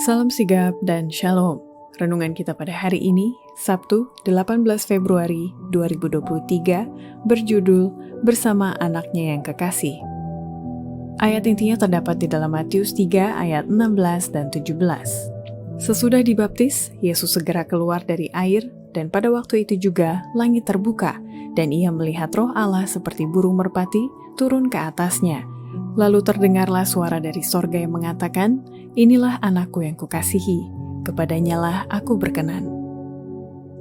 Salam sigap dan shalom. Renungan kita pada hari ini, Sabtu 18 Februari 2023, berjudul Bersama Anaknya yang Kekasih. Ayat intinya terdapat di dalam Matius 3 ayat 16 dan 17. Sesudah dibaptis, Yesus segera keluar dari air, dan pada waktu itu juga langit terbuka, dan ia melihat Roh Allah seperti burung merpati turun ke atasnya. Lalu terdengarlah suara dari sorga yang mengatakan, "Inilah anakku yang kukasihi, kepadanyalah aku berkenan."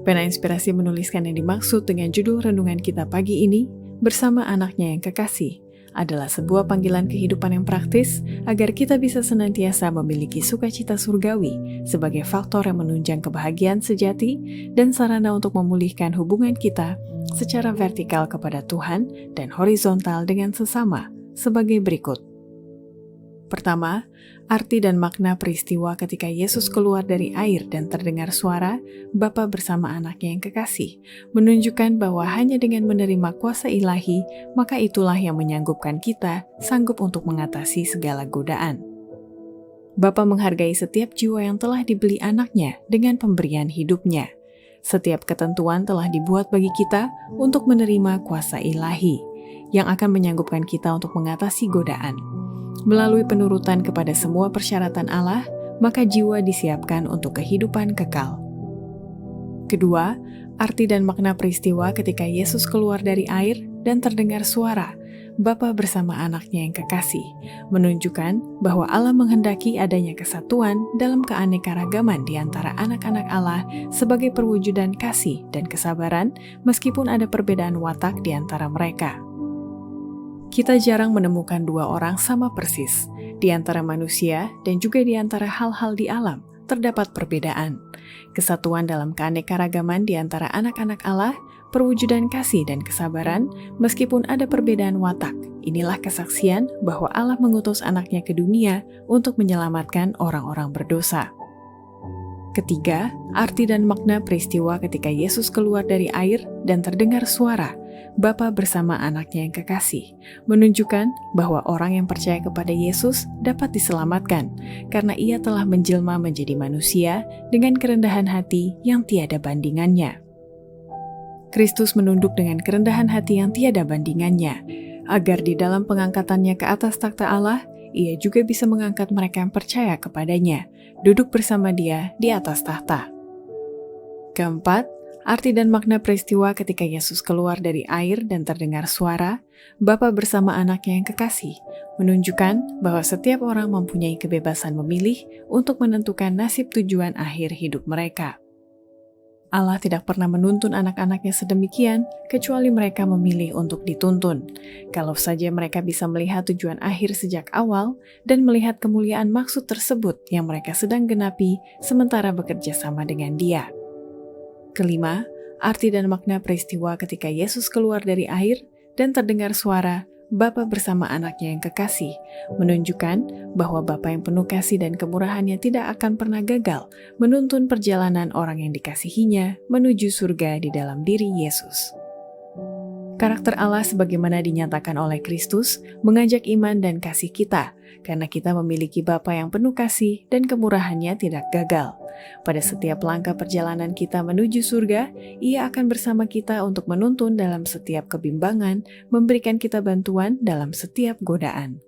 Pena Inspirasi menuliskan yang dimaksud dengan judul renungan kita pagi ini, Bersama Anaknya yang Kekasih, adalah sebuah panggilan kehidupan yang praktis agar kita bisa senantiasa memiliki sukacita surgawi sebagai faktor yang menunjang kebahagiaan sejati dan sarana untuk memulihkan hubungan kita secara vertikal kepada Tuhan dan horizontal dengan sesama, sebagai berikut. Pertama, arti dan makna peristiwa ketika Yesus keluar dari air dan terdengar suara Bapa bersama anaknya yang kekasih, menunjukkan bahwa hanya dengan menerima kuasa ilahi, maka itulah yang menyanggupkan kita sanggup untuk mengatasi segala godaan. Bapa menghargai setiap jiwa yang telah dibeli anaknya dengan pemberian hidupnya. Setiap ketentuan telah dibuat bagi kita untuk menerima kuasa ilahi, yang akan menyanggupkan kita untuk mengatasi godaan. Melalui penurutan kepada semua persyaratan Allah, maka jiwa disiapkan untuk kehidupan kekal. Kedua, arti dan makna peristiwa ketika Yesus keluar dari air dan terdengar suara Bapa bersama anaknya yang kekasih, menunjukkan bahwa Allah menghendaki adanya kesatuan dalam keanekaragaman di antara anak-anak Allah sebagai perwujudan kasih dan kesabaran meskipun ada perbedaan watak di antara mereka. Kita jarang menemukan dua orang sama persis. Di antara manusia dan juga di antara hal-hal di alam, terdapat perbedaan. Kesatuan dalam keanekaragaman di antara anak-anak Allah, perwujudan kasih dan kesabaran, meskipun ada perbedaan watak. Inilah kesaksian bahwa Allah mengutus anaknya ke dunia untuk menyelamatkan orang-orang berdosa. Ketiga, arti dan makna peristiwa ketika Yesus keluar dari air dan terdengar suara Bapa bersama anaknya yang kekasih, menunjukkan bahwa orang yang percaya kepada Yesus dapat diselamatkan karena ia telah menjelma menjadi manusia dengan kerendahan hati yang tiada bandingannya. Kristus menunduk dengan kerendahan hati yang tiada bandingannya, agar di dalam pengangkatannya ke atas takhta Allah, ia juga bisa mengangkat mereka yang percaya kepadanya, duduk bersama dia di atas tahta. Keempat, arti dan makna peristiwa ketika Yesus keluar dari air dan terdengar suara Bapa bersama anaknya yang kekasih, menunjukkan bahwa setiap orang mempunyai kebebasan memilih untuk menentukan nasib tujuan akhir hidup mereka. Allah tidak pernah menuntun anak-anaknya sedemikian, kecuali mereka memilih untuk dituntun. Kalau saja mereka bisa melihat tujuan akhir sejak awal dan melihat kemuliaan maksud tersebut yang mereka sedang genapi sementara bekerja sama dengan Dia. Kelima, arti dan makna peristiwa ketika Yesus keluar dari air dan terdengar suara Bapa bersama anaknya yang kekasih, menunjukkan bahwa Bapa yang penuh kasih dan kemurahannya tidak akan pernah gagal menuntun perjalanan orang yang dikasihinya menuju surga di dalam diri Yesus. Karakter Allah sebagaimana dinyatakan oleh Kristus mengajak iman dan kasih kita, karena kita memiliki Bapa yang penuh kasih dan kemurahannya tidak gagal. Pada setiap langkah perjalanan kita menuju surga, Ia akan bersama kita untuk menuntun dalam setiap kebimbangan, memberikan kita bantuan dalam setiap godaan.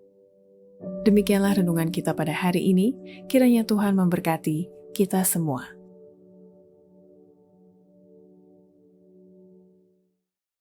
Demikianlah renungan kita pada hari ini, kiranya Tuhan memberkati kita semua.